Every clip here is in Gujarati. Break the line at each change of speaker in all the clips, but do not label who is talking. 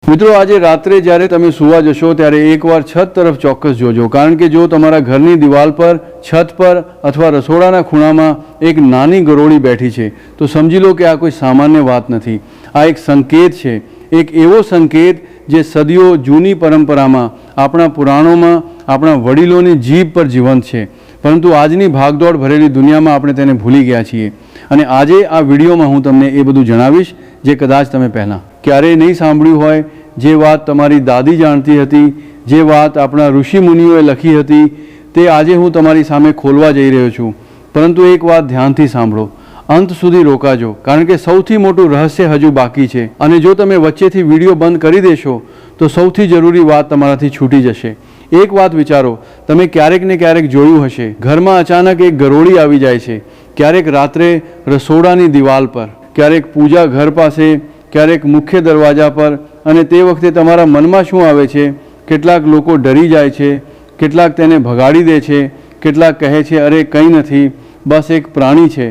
મિત્રો આજે રાત્રે જ્યારે તમે સૂવા જશો ત્યારે એકવાર છત તરફ ચોક્કસ જોજો, કારણ કે જો તમારા ઘરની દિવાલ પર, છત પર અથવા રસોડાના ખૂણામાં એક નાની ગરોળી બેઠી છે તો સમજી લો કે આ કોઈ સામાન્ય વાત નથી. આ એક સંકેત છે, એક એવો સંકેત જે સદીઓ જૂની પરંપરામાં, આપણા પુરાણોમાં, આપણા વડીલોની જીભ પર જીવંત છે, પરંતુ આજની ભાગદોડ ભરેલી દુનિયામાં આપણે તેને ભૂલી ગયા છીએ. અને આજે આ વિડીયોમાં હું તમને એ બધું જણાવીશ જે કદાચ તમે પહેલાં ક્યારેય નહીં સાંભળ્યું હોય, જે વાત તમારી દાદી જાણતી હતી, જે વાત આપણા ઋષિ મુનિઓએ લખી હતી, તે આજે હું તમારી સામે ખોલવા જઈ રહ્યો છું. પરંતુ એક વાત ધ્યાનથી સાંભળો, અંત સુધી રોકાજો, કારણ કે સૌથી મોટું રહસ્ય હજુ બાકી છે. અને જો તમે વચ્ચેથી વિડીયો બંધ કરી દેશો તો સૌથી જરૂરી વાત તમારાથી છૂટી જશે. એક વાત વિચારો, તમે ક્યારેક ને ક્યારેક જોયું હશે, ઘરમાં અચાનક એક ગરોળી આવી જાય છે, ક્યારેક રાત્રે રસોડાની દિવાલ પર, ક્યારેક પૂજા ઘર પાસે, ક્યારેક મુખ્ય દરવાજા પર. અને તે વખતે તમારા મનમાં શું આવે છે? કેટલાક લોકો ડરી જાય છે, કેટલાક તેને ભગાડી દે છે, કેટલાક કહે છે અરે કંઈ નથી, બસ એક પ્રાણી છે.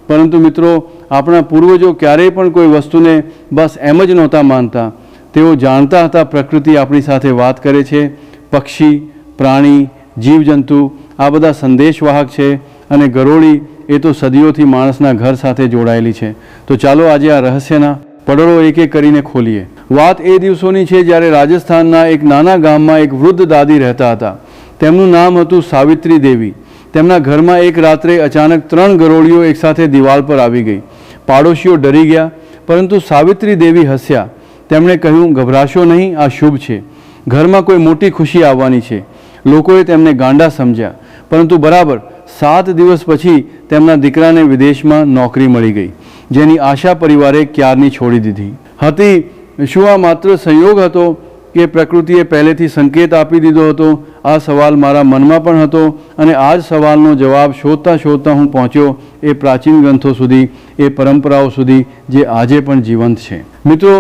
પરંતુ મિત્રો, આપણા પૂર્વજો ક્યારેય પણ કોઈ વસ્તુને બસ એમ જ નહોતા માનતા. તેઓ જાણતા હતા પ્રકૃતિ આપણી સાથે વાત કરે છે. પક્ષી, પ્રાણી, જીવજંતુ આ બધા સંદેશવાહક છે, અને ગરોળી એ તો સદીઓથી માણસના ઘર સાથે જોડાયેલી છે. તો ચાલો આજે આ રહસ્યના પડોળો એક એક કરીને ખોલીએ. વાત એ દિવસોની છે જ્યારે રાજસ્થાનના એક નાના ગામમાં એક વૃદ્ધ દાદી રહેતા હતા. તેમનું નામ હતું સાવિત્રી દેવી. તેમના ઘરમાં એક રાત્રે અચાનક 3 ગરોળીઓ એકસાથે દિવાલ પર આવી ગઈ. પાડોશીઓ ડરી ગયા, પરંતુ સાવિત્રી દેવી હસ્યા. તેમણે કહ્યું, ગભરાશો નહીં, આ શુભ છે. ઘરમાં કોઈ મોટી ખુશી આવવાની છે. લોકોએ તેમને ગાંડા સમજ્યા, પરંતુ બરાબર 7 દિવસ પછી તેમના દીકરાને વિદેશમાં નોકરી મળી ગઈ, જેની આશા પરિવારે ક્યારની છોડી દીધી હતી. શું આ માત્ર સંયોગ હતો કે પ્રકૃતિએ પહેલેથી સંકેત આપી દીધો હતો? આ સવાલ મારા મનમાં પણ હતો, અને આ જ સવાલનો જવાબ શોધતા શોધતા હું પહોંચ્યો એ પ્રાચીન ગ્રંથો સુધી, એ પરંપરાઓ સુધી જે આજે પણ જીવંત છે. મિત્રો,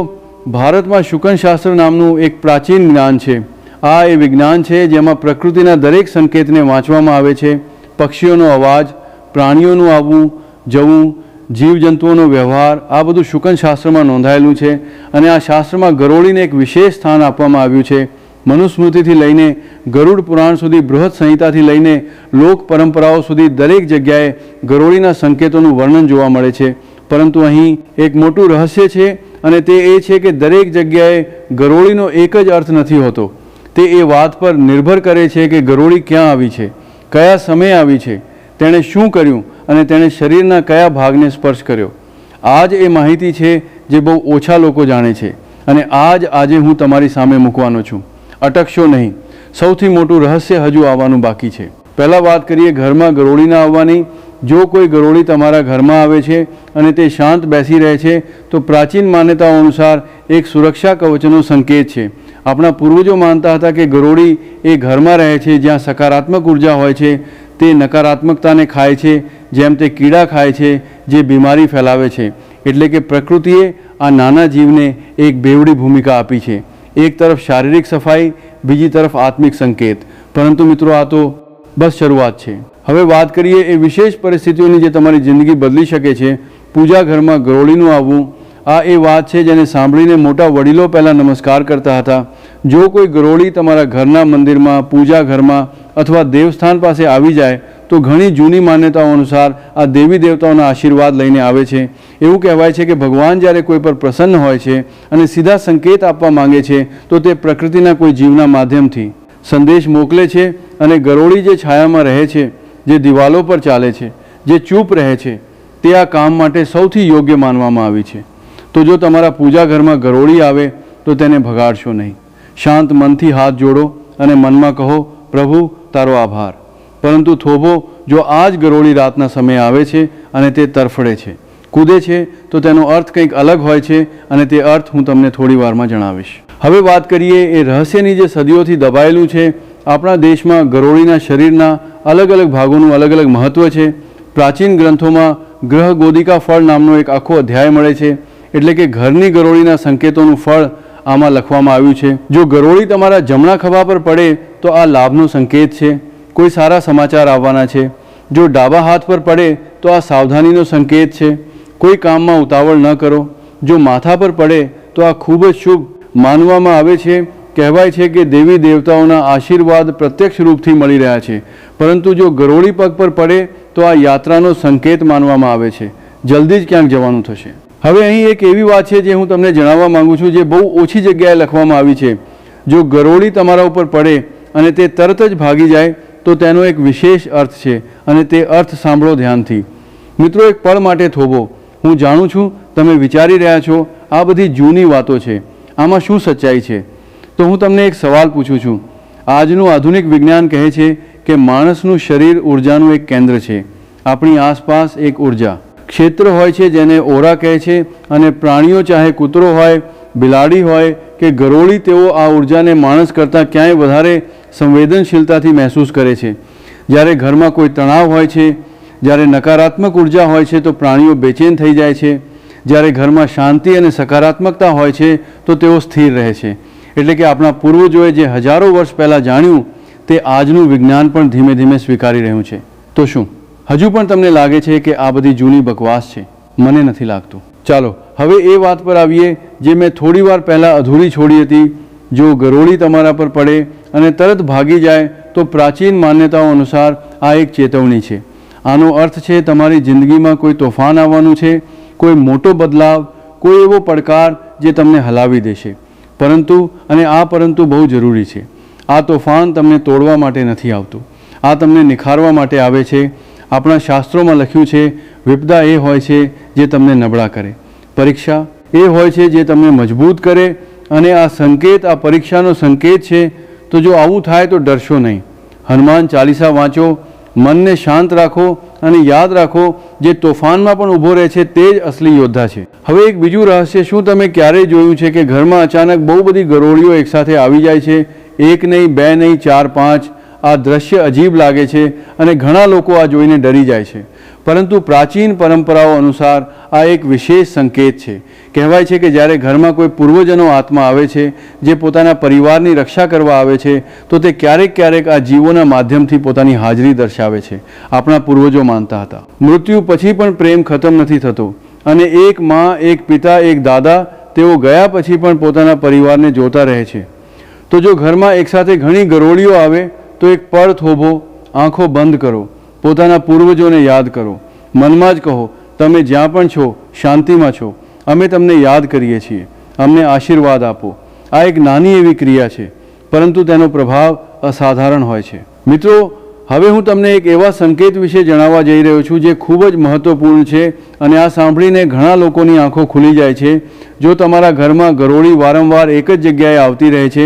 ભારતમાં શુકનશાસ્ત્ર નામનું એક પ્રાચીન જ્ઞાન છે. આ એ વિજ્ઞાન છે જેમાં પ્રકૃતિના દરેક સંકેતને વાંચવામાં આવે છે. પક્ષીઓનો અવાજ, પ્રાણીઓનું આવવું જવું, જીવજંતુઓનો વ્યવહાર, આ બધું શુકનશાસ્ત્રમાં નોંધાયેલું છે. અને આ શાસ્ત્રમાં ગરોળીને એક વિશેષ સ્થાન આપવામાં આવ્યું છે. મનુસ્મૃતિથી લઈને ગરુડ પુરાણ સુધી, બૃહદ સંહિતાથી લઈને લોક પરંપરાઓ સુધી દરેક જગ્યાએ ગરોળીના સંકેતોનું વર્ણન જોવા મળે છે. પરંતુ અહીં એક મોટું રહસ્ય છે, અને તે એ છે કે દરેક જગ્યાએ ગરોળીનો એક જ અર્થ નથી હોતો. તે એ વાત પર નિર્ભર કરે છે કે ગરોળી ક્યાં આવી છે, કયા સમયે આવી છે, તેણે શું કર્યું, અને તેણે શરીરના કયા ભાગને સ્પર્શ કર્યો. આ જ એ માહિતી છે જે બહુ ઓછા લોકો જાણે છે, અને આ જ આજે હું તમારી સામે મૂકવાનો છું. અટકશો નહીં, સૌથી મોટું રહસ્ય હજુ આવવાનું બાકી છે. પહેલાં વાત કરીએ ઘરમાં ગરોળીના આવવાની. જો કોઈ ગરોળી તમારા ઘરમાં આવે છે અને તે શાંત બેસી રહે છે તો પ્રાચીન માન્યતાઓ અનુસાર એક સુરક્ષા કવચનો સંકેત છે. આપણા પૂર્વજો માનતા હતા કે ગરોળી એ ઘરમાં રહે છે જ્યાં સકારાત્મક ઉર્જા હોય છે. તે નકારાત્મકતાને ખાય છે, જેમ તે કીડા ખાય છે જે બીમારી ફેલાવે છે. એટલે કે પ્રકૃતિએ આ નાના જીવને એક બેવડી ભૂમિકા આપી છે. એક તરફ શારીરિક સફાઈ, બીજી તરફ આત્મિક સંકેત. પરંતુ મિત્રો, આ તો બસ શરૂઆત છે. હવે વાત કરીએ એ વિશેષ પરિસ્થિતિઓની જે તમારી જિંદગી બદલી શકે છે. પૂજા ઘરમાં ગરોળીનું આવવું, આ એ વાત છે જેને સાંભળીને મોટા વડીલો પહેલાં નમસ્કાર કરતા હતા. જો કોઈ ગરોળી તમારા ઘરના મંદિરમાં, પૂજા ઘરમાં અથવા દેવસ્થાન પાસે આવી જાય તો ઘણી જૂની માન્યતાઓ અનુસાર આ દેવી દેવતાઓના આશીર્વાદ લઈને આવે છે. એવું કહેવાય છે કે ભગવાન જ્યારે કોઈ પર પ્રસન્ન હોય છે અને સીધા સંકેત આપવા માંગે છે તો તે પ્રકૃતિના કોઈ જીવના માધ્યમથી સંદેશ મોકલે છે. અને ગરોળી જે છાયામાં રહે છે, જે દિવાલો પર ચાલે છે, જે ચૂપ રહે છે, તે આ કામ માટે સૌથી યોગ્ય માનવામાં આવી છે. તો જો તમારા પૂજા ઘરમાં ગરોળી આવે તો તેને ભગાડશો નહીં. શાંત મનથી હાથ જોડો અને મનમાં કહો, પ્રભુ તારો આભાર. પરંતુ થોભો, જો આ જ ગરોળી રાતના સમયે આવે છે અને તે તરફડે છે, કૂદે છે, તો તેનો અર્થ કંઈક અલગ હોય છે, અને તે અર્થ હું તમને થોડી વારમાં જણાવીશ. હવે વાત કરીએ એ રહસ્યની જે સદીઓથી દબાયેલું છે. આપણા દેશમાં ગરોળીના શરીરના અલગ અલગ ભાગોનું અલગ અલગ મહત્ત્વ છે. પ્રાચીન ગ્રંથોમાં ગ્રહ ગોદિકા ફળ નામનો એક આખો અધ્યાય મળે છે. એટલે કે ઘરની ગરોળીના સંકેતોનું ફળ આમાં લખવામાં આવ્યું છે. જો ગરોળી તમારા જમણા ખભા પર પડે તો આ લાભનો સંકેત છે, કોઈ સારા સમાચાર આવવાના છે. જો ડાબા હાથ પર પડે તો આ સાવધાનીનો સંકેત છે, કોઈ કામમાં ઉતાવળ ન કરો. જો માથા પર પડે તો આ ખૂબ જ શુભ માનવામાં આવે છે, કહેવાય છે કે દેવી દેવતાઓના આશીર્વાદ પ્રત્યક્ષ રૂપથી મળી રહ્યા છે, પરંતુ જો ગરોળી પગ પર પડે તો આ યાત્રાનો સંકેત માનવામાં આવે છે, જલ્દી જ ક્યાંક જવાનું થશે. હવે અહીં એક એવી વાત છે જે હું તમને જણાવવા માંગુ છું, જે બહુ ઓછી જગ્યાએ લખવામાં આવી છે. જો ગરોળી તમારા ઉપર પડે અને તે તરત જ ભાગી જાય તો તેનો એક વિશેષ અર્થ છે, અને તે અર્થ સાંભળો ધ્યાનથી. મિત્રો, એક પળ માટે થોભો. હું જાણું છું તમે વિચારી રહ્યા છો આ બધી જૂની વાતો છે, આમાં શું સચ્ચાઈ છે? તો હું તમને એક સવાલ પૂછું છું. આજનું આધુનિક વિજ્ઞાન કહે છે કે માણસનું શરીર ઉર્જાનું એક કેન્દ્ર છે. આપણી આસપાસ એક ઉર્જા ક્ષેત્ર હોય છે જેને ઓરા કહે છે, અને પ્રાણીઓ, ચાહે કૂતરો હોય, બિલાડી હોય કે ગરોળી, તેઓ આ ઉર્જાને માણસ કરતાં ક્યાંય વધારે સંવેદનશીલતાથી મહેસૂસ કરે છે. જ્યારે ઘરમાં કોઈ તણાવ હોય છે, જ્યારે નકારાત્મક ઉર્જા હોય છે તો પ્રાણીઓ બેચેન થઈ જાય છે. જ્યારે ઘરમાં શાંતિ અને સકારાત્મકતા હોય છે તો તેઓ સ્થિર રહે છે. એટલે કે આપણા પૂર્વજોએ જે હજારો વર્ષ પહેલાં જાણ્યું તે આજનું વિજ્ઞાન પણ ધીમે ધીમે સ્વીકારી રહ્યું છે. તો શું હજુ પણ તમને લાગે છે કે આ બધી જૂની બકવાસ છે? મને નથી લાગતું. ચાલો હવે એ વાત પર આવીએ જે મેં થોડી વાર પહેલાં અધૂરી છોડી હતી. જો ગરોળી તમારા પર પડે અને તરત ભાગી જાય તો પ્રાચીન માન્યતાઓ અનુસાર આ એક ચેતવણી છે. આનો અર્થ છે તમારી જિંદગીમાં કોઈ તોફાન આવવાનું છે, કોઈ મોટો બદલાવ, કોઈ એવો પડકાર જે તમને હલાવી દેશે. પરંતુ બહુ જરૂરી છે, આ તોફાન તમને તોડવા માટે નથી આવતું, આ તમને નિખારવા માટે આવે છે. આપણા શાસ્ત્રોમાં લખ્યું છે, વિપદા એ હોય છે જે તમને નબળા કરે, પરીક્ષા એ હોય છે જે તમને મજબૂત કરે, અને આ સંકેત, આ પરીક્ષાનો સંકેત છે. તો જો આવું થાય તો ડરશો નહીં. હનુમાન ચાલીસા વાંચો, મનને શાંત રાખો અને યાદ રાખો, જે તોફાનમાં પણ ઊભો રહે છે તે જ અસલી યોદ્ધા છે. હવે એક બીજું રહસ્ય, શું તમે ક્યારેય જોયું છે કે ઘરમાં અચાનક બહુ બધી ગરોળીઓ એકસાથે આવી જાય છે? એક નહીં, બે નહીં, 4, 5. આ દ્રશ્ય અજીબ લાગે છે અને ઘણા લોકો આ જોઈને ડરી જાય છે, પરંતુ પ્રાચીન પરંપરાઓ અનુસાર આ એક વિશેષ સંકેત છે. કહેવાય છે કે જ્યારે ઘરમાં કોઈ પૂર્વજનો આત્મા આવે છે જે પોતાના પરિવારની રક્ષા કરવા આવે છે તો તે ક્યારેક ક્યારેક આ જીવોના માધ્યમથી પોતાની હાજરી દર્શાવે છે. આપણા પૂર્વજો માનતા હતા મૃત્યુ પછી પણ પ્રેમ ખતમ નથી થતો, અને એક મા, એક પિતા, એક દાદા, તેઓ ગયા પછી પણ પોતાના પરિવારને જોતા રહે છે. તો જો ઘરમાં એકસાથે ઘણી ગરોળીઓ આવે તો એક પળ થોભો, આંખો બંધ કરો, પોતાના પૂર્વજોને યાદ કરો. મનમાં જ કહો, તમે જ્યાં પણ છો શાંતિમાં છો, અમે તમને યાદ કરીએ છીએ, અમને આશીર્વાદ આપો. આ એક નાની એવી ક્રિયા છે, પરંતુ તેનો પ્રભાવ અસાધારણ હોય છે. મિત્રો, હવે હું તમને એક એવા સંકેત વિશે જણાવવા જઈ રહ્યો છું જે ખૂબ જ મહત્ત્વપૂર્ણ છે, અને આ સાંભળીને ઘણા લોકોની આંખો ખુલી જાય છે. જો તમારા ઘરમાં ગરોળી વારંવાર એક જ જગ્યાએ આવતી રહે છે,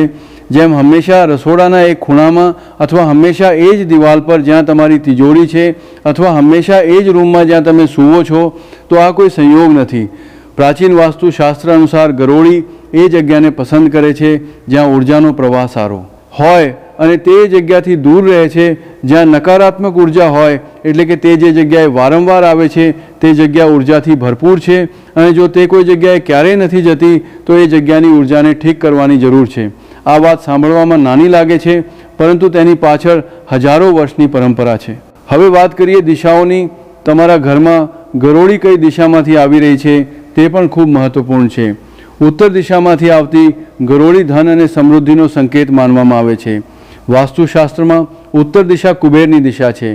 જેમ હંમેશા રસોડાના એક ખૂણામાં, અથવા હંમેશા એ જ દિવાલ પર જ્યાં તમારી તિજોરી છે, અથવા હંમેશા એ જ રૂમમાં જ્યાં તમે સૂવો છો, તો આ કોઈ સંયોગ નથી. પ્રાચીન વાસ્તુશાસ્ત્ર અનુસાર ગરોળી એ જગ્યાને પસંદ કરે છે જ્યાં ઉર્જાનો પ્રવાહ સારો હોય, અને તે જગ્યાથી દૂર રહે છે જ્યાં નકારાત્મક ઉર્જા હોય. એટલે કે તે જે જગ્યાએ વારંવાર આવે છે તે જગ્યા ઉર્જાથી ભરપૂર છે, અને જો તે કોઈ જગ્યાએ ક્યારેય નથી જતી તો એ જગ્યાની ઉર્જાને ઠીક કરવાની જરૂર છે. આ વાત સાંભળવામાં નાની લાગે છે, પરંતુ તેની પાછળ હજારો વર્ષની પરંપરા છે. હવે વાત કરીએ દિશાઓની. તમારા ઘરમાં ગરોળી કઈ દિશામાંથી આવી રહી છે તે પણ ખૂબ મહત્વપૂર્ણ છે. ઉત્તર દિશામાંથી આવતી ગરોળી ધન અને સમૃદ્ધિનો સંકેત માનવામાં આવે છે. વાસ્તુશાસ્ત્રમાં ઉત્તર દિશા કુબેરની દિશા છે.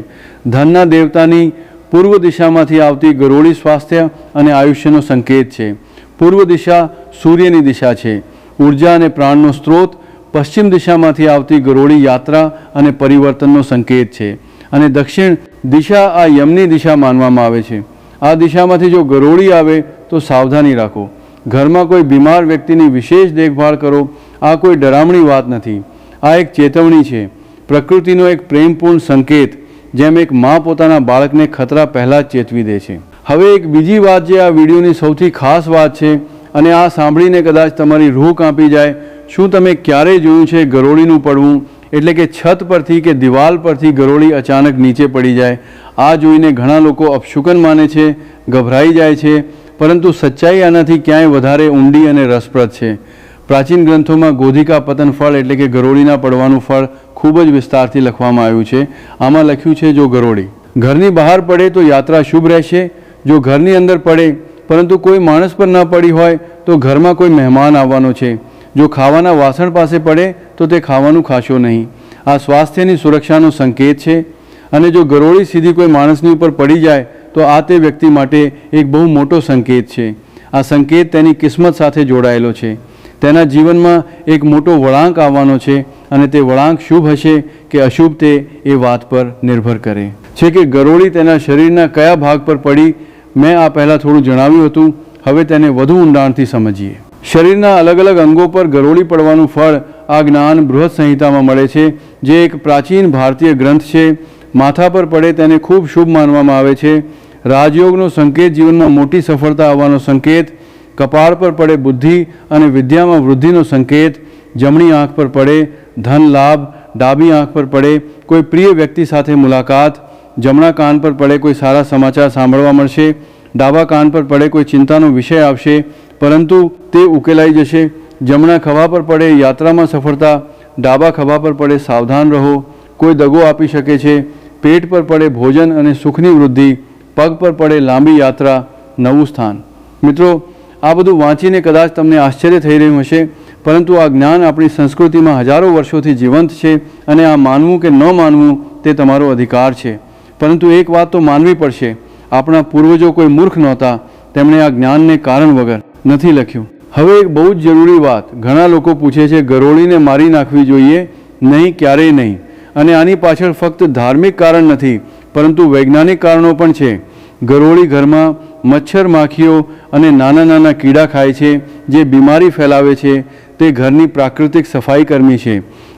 ધનના દેવતાની પૂર્વ દિશામાંથી આવતી ગરોળી સ્વાસ્થ્ય અને આયુષ્યનો સંકેત છે. પૂર્વ દિશા સૂર્યની દિશા છે, ઉર્જા અને પ્રાણનો સ્ત્રોત. પશ્ચિમ દિશામાંથી આવતી ગરોળી યાત્રા અને પરિવર્તનનો સંકેત છે, અને દક્ષિણ દિશા આ યમની દિશા માનવામાં આવે છે. આ દિશામાંથી જો ગરોળી આવે તો સાવધાની રાખો. ઘરમાં કોઈ બીમાર વ્યક્તિની વિશેષ દેખભાળ કરો. આ કોઈ ડરામણી વાત નથી, આ એક ચેતવણી છે, પ્રકૃતિનો એક પ્રેમપૂર્ણ સંકેત, જેમ એક મા પોતાના બાળકને ખતરા પહેલાં જ ચેતવી દે છે. હવે એક બીજી વાત જે આ વિડીયોની સૌથી ખાસ વાત છે, અને આ સાંભળીને કદાચ તમારી રૂહ કાંપી જાય. શું તમે ક્યારેય જોયું છે ગરોળીનું પડવું? એટલે કે છત પરથી કે દિવાલ પરથી ગરોળી અચાનક નીચે પડી જાય. આ જોઈને ઘણા લોકો અપશુકન માને છે, ગભરાઈ જાય છે, પરંતુ સચ્ચાઈ આનાથી ક્યાંય વધારે ઊંડી અને રસપ્રદ છે. પ્રાચીન ગ્રંથોમાં ગોધિકા પતન ફળ એટલે કે ગરોળીના પડવાનું ફળ ખૂબ જ વિસ્તારથી લખવામાં આવ્યું છે. આમાં લખ્યું છે, જો ગરોળી ઘરની બહાર પડે તો યાત્રા શુભ રહેશે. જો ઘરની અંદર પડે પરંતુ કોઈ માણસ પર ન પડી હોય તો ઘરમાં કોઈ મહેમાન આવવાનો છે. જો ખાવાના વાસણ પાસે પડે તો તે ખાવાનું ખાશો નહીં. આ સ્વાસ્થ્યની સુરક્ષાનો સંકેત છે. અને જો ગરોળી સીધી કોઈ માણસની ઉપર પડી જાય તો આ તે વ્યક્તિ માટે એક બહુ મોટો સંકેત છે. આ સંકેત તેની કિસ્મત સાથે જોડાયેલો છે. તેના જીવનમાં એક મોટો વળાંક આવવાનો છે અને તે વળાંક શુભ હશે કે અશુભ તે એ વાત પર નિર્ભર કરે છે કે ગરોળી તેના શરીરના કયા ભાગ પર પડી. મેં આ પહેલાં થોડું જણાવ્યું હતું. હવે તેને વધુ ઊંડાણથી સમજીએ. શરીરના અલગ અલગ અંગો પર ગરોળી પડવાનું ફળ આ જ્ઞાન બૃહદ સંહિતામાં મળે છે, જે એક પ્રાચીન ભારતીય ગ્રંથ છે. માથા પર પડે તેને ખૂબ શુભ માનવામાં આવે છે. રાજયોગનો સંકેત જીવનમાં મોટી સફળતા આવવાનો સંકેત. કપાળ પર પડે બુદ્ધિ અને વિદ્યામાં વૃદ્ધિનો સંકેત. જમણી આંખ પર પડે ધન લાભ. ડાબી આંખ પર પડે કોઈ પ્રિય વ્યક્તિ સાથે મુલાકાત. જમણા કાન પર પડે કોઈ સારા સમાચાર સાંભળવા મળશે. ડાબા કાન પર પડે કોઈ ચિંતાનો વિષય આવશે, પરંતુ તે ઉકેલાઈ જશે. જમણા ખભા પર પડે યાત્રામાં સફળતા. ડાબા ખભા પર પડે સાવધાન રહો, કોઈ દગો આપી શકે છે. પેટ પર પડે ભોજન અને સુખની વૃદ્ધિ. પગ પર પડે લાંબી યાત્રા, નવું સ્થાન. મિત્રો, આ બધું વાંચીને કદાચ તમને આશ્ચર્ય થઈ રહ્યું હશે, પરંતુ આ જ્ઞાન આપણી સંસ્કૃતિમાં હજારો વર્ષોથી જીવંત છે અને આ માનવું કે ન માનવું તે તમારો અધિકાર છે. પરંતુ એક વાત તો માનવી પડશે, આપણા પૂર્વજો કોઈ મૂર્ખ નહોતા. તેમણે આ જ્ઞાનને કારણ વગર નથી લખ્યું. હવે એક બહુ જ જરૂરી વાત. ઘણા લોકો પૂછે છે ગરોળીને મારી નાખવી જોઈએ? નહીં, ક્યારેય નહીં. અને આની પાછળ ફક્ત ધાર્મિક કારણ નથી, પરંતુ વૈજ્ઞાનિક કારણો પણ છે. ગરોળી ઘરમાં મચ્છર માખીઓ અને નાના નાના કીડા ખાય છે, જે બીમારી ફેલાવે છે. તે ઘરની પ્રાકૃતિક સફાઈ કર્મી છે.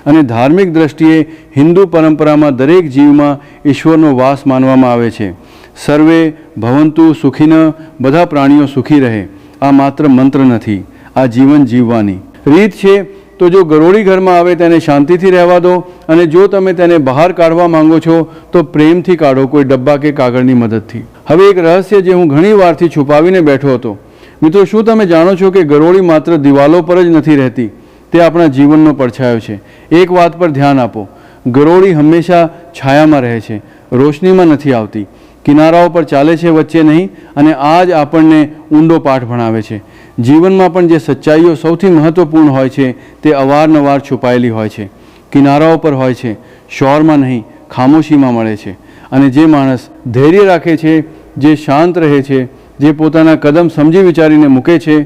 અને ધાર્મિક દ્રષ્ટિએ હિન્દુ પરંપરામાં દરેક જીવમાં ઈશ્વરનો વાસ માનવામાં આવે છે. સર્વે ભવંતુ સુખીન, બધા પ્રાણીઓ સુખી રહે. આ માત્ર મંત્ર નથી, આ જીવન જીવવાની રીત છે. તો જો ગરોળી ઘરમાં આવે તેને શાંતિથી રહેવા દો, અને જો તમે તેને બહાર કાઢવા માંગો છો તો પ્રેમથી કાઢો, કોઈ ડબ્બા કે કાગળની મદદથી. હવે એક રહસ્ય જે હું ઘણી વારથી છુપાવીને બેઠો હતો. મિત્રો, શું તમે જાણો છો કે ગરોળી માત્ર દિવાલો પર જ નથી રહેતી, તે આપણા જીવનનો પડછાયો છે. એક વાત પર ધ્યાન આપો, ગરોળી હંમેશા છાયામાં રહે છે, રોશનીમાં નથી આવતી. કિનારાઓ પર ચાલે છે, વચ્ચે નહીં. અને આ જ આપણને ઊંડો પાઠ ભણાવે છે. જીવનમાં પણ જે સચ્ચાઈઓ સૌથી મહત્ત્વપૂર્ણ હોય છે તે અવારનવાર છુપાયેલી હોય છે, કિનારાઓ પર હોય છે, શોરમાં નહીં, ખામોશીમાં મળે છે. અને જે માણસ ધૈર્ય રાખે છે, જે શાંત રહે છે, જે પોતાના કદમ સમજી વિચારીને મૂકે છે,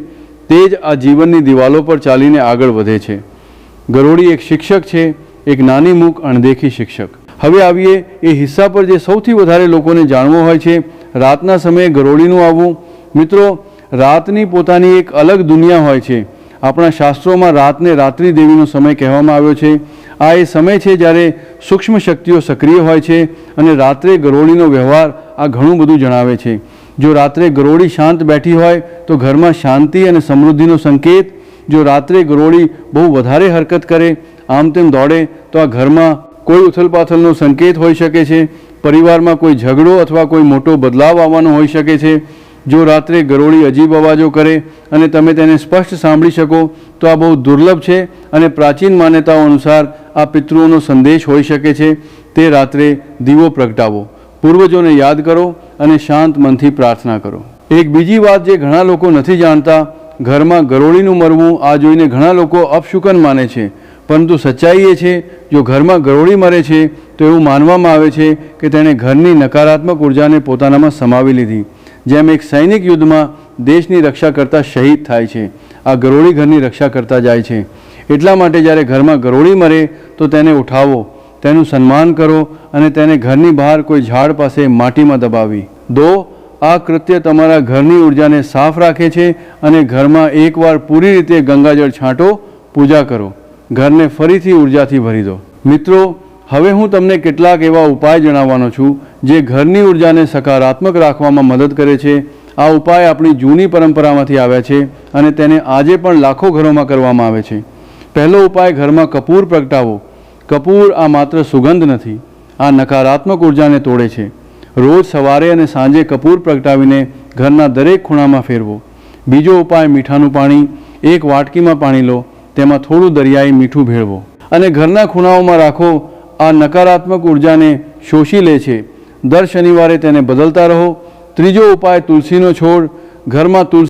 તે જ આ જીવનની દિવાલો પર ચાલીને આગળ વધે છે. ગરોળી એક શિક્ષક છે, એક નાની મૂક અણદેખી શિક્ષક. હવે આવીએ એ હિસ્સા પર જે સૌથી વધારે લોકોને જાણવો હોય છે, રાતના સમયે ગરોળીનું આવવું. મિત્રો, રાતની પોતાની એક અલગ દુનિયા હોય છે. આપણા શાસ્ત્રોમાં રાતને રાત્રિ દેવીનો સમય કહેવામાં આવ્યો છે. આ એ સમય છે જ્યારે સૂક્ષ્મ શક્તિઓ સક્રિય હોય છે. અને રાત્રે ગરોળીનો વ્યવહાર આ ઘણું બધું જણાવે છે. જો રાત્રે ગરોળી શાંત બેઠી હોય તો ઘરમાં શાંતિ અને સમૃદ્ધિનો સંકેત. જો રાત્રે ગરોળી બહુ વધારે હરકત કરે, આમ તેમ દોડે, તો આ ઘરમાં કોઈ ઉથલપાથલનો સંકેત હોઈ શકે છે. પરિવારમાં કોઈ ઝઘડો અથવા કોઈ મોટો બદલાવ આવવાનો હોઈ શકે છે. જો રાત્રે ગરોળી અજીબ અવાજો કરે અને તમે તેને સ્પષ્ટ સાંભળી શકો તો આ બહુ દુર્લભ છે. અને પ્રાચીન માન્યતાઓ અનુસાર આ પિતૃઓનો સંદેશ હોઈ શકે છે. તે રાત્રે દીવો પ્રગટાવો, પૂર્વજોને યાદ કરો અને શાંત મનથી પ્રાર્થના કરો. એક બીજી વાત જે ઘણા લોકો નથી જાણતા, ઘરમાં ગરોળીનું મરવું આ જોઈને ઘણા લોકો અપશુકન માને છે. પરંતુ સચ્ચાઈ એ છે, જો ઘરમાં ગરોળી મરે છે તો એવું માનવામાં આવે છે કે તેણે ઘરની નકારાત્મક ઉર્જાને પોતાનામાં સમાવી લીધી. જેમ એક સૈનિક યુદ્ધમાં દેશની રક્ષા કરતા શહીદ થાય છે, આ ગરોળી ઘરની રક્ષા કરતા જાય છે. એટલા માટે જ્યારે ઘરમાં ગરોળી મરે તો તેને ઉઠાવો, તેનું સન્માન કરો અને તેને ઘરની બહાર કોઈ ઝાડ પાસે માટીમાં દબાવી દો. આ કૃત્ય તમારા ઘરની ઉર્જાને સાફ રાખે છે અને ઘરમાં એકવાર પૂરી રીતે ગંગાજળ છાંટો, પૂજા કરો, ઘરને ફરીથી ઉર્જાથી ભરી દો. મિત્રો, હવે હું તમને કેટલાક એવા ઉપાય જણાવવાનો છું જે ઘરની ઉર્જાને સકારાત્મક રાખવામાં મદદ કરે છે. આ ઉપાય આપણી જૂની પરંપરામાંથી આવ્યા છે અને તેને આજે પણ લાખો ઘરોમાં કરવામાં આવે છે. પહેલો ઉપાય, ઘરમાં કપૂર પ્રગટાવો. કપૂર આ માત્ર સુગંધ નથી, આ નકારાત્મક ઉર્જાને તોડે છે. રોજ સવારે અને સાંજે કપૂર પ્રગટાવીને ઘરના દરેક ખૂણામાં ફેરવો. બીજો ઉપાય, મીઠાનું પાણી. એક વાટકીમાં પાણી લો, તેમાં થોડું દરિયાઈ મીઠું ભેળવો અને ઘરના ખૂણાઓમાં રાખો. આ નકારાત્મક ઉર્જાને શોષી લે છે. દર શનિવારે તેને બદલતા રહો. ત્રીજો ઉપાય, તુલસીનો છોડ. ઘરમાં તુલસી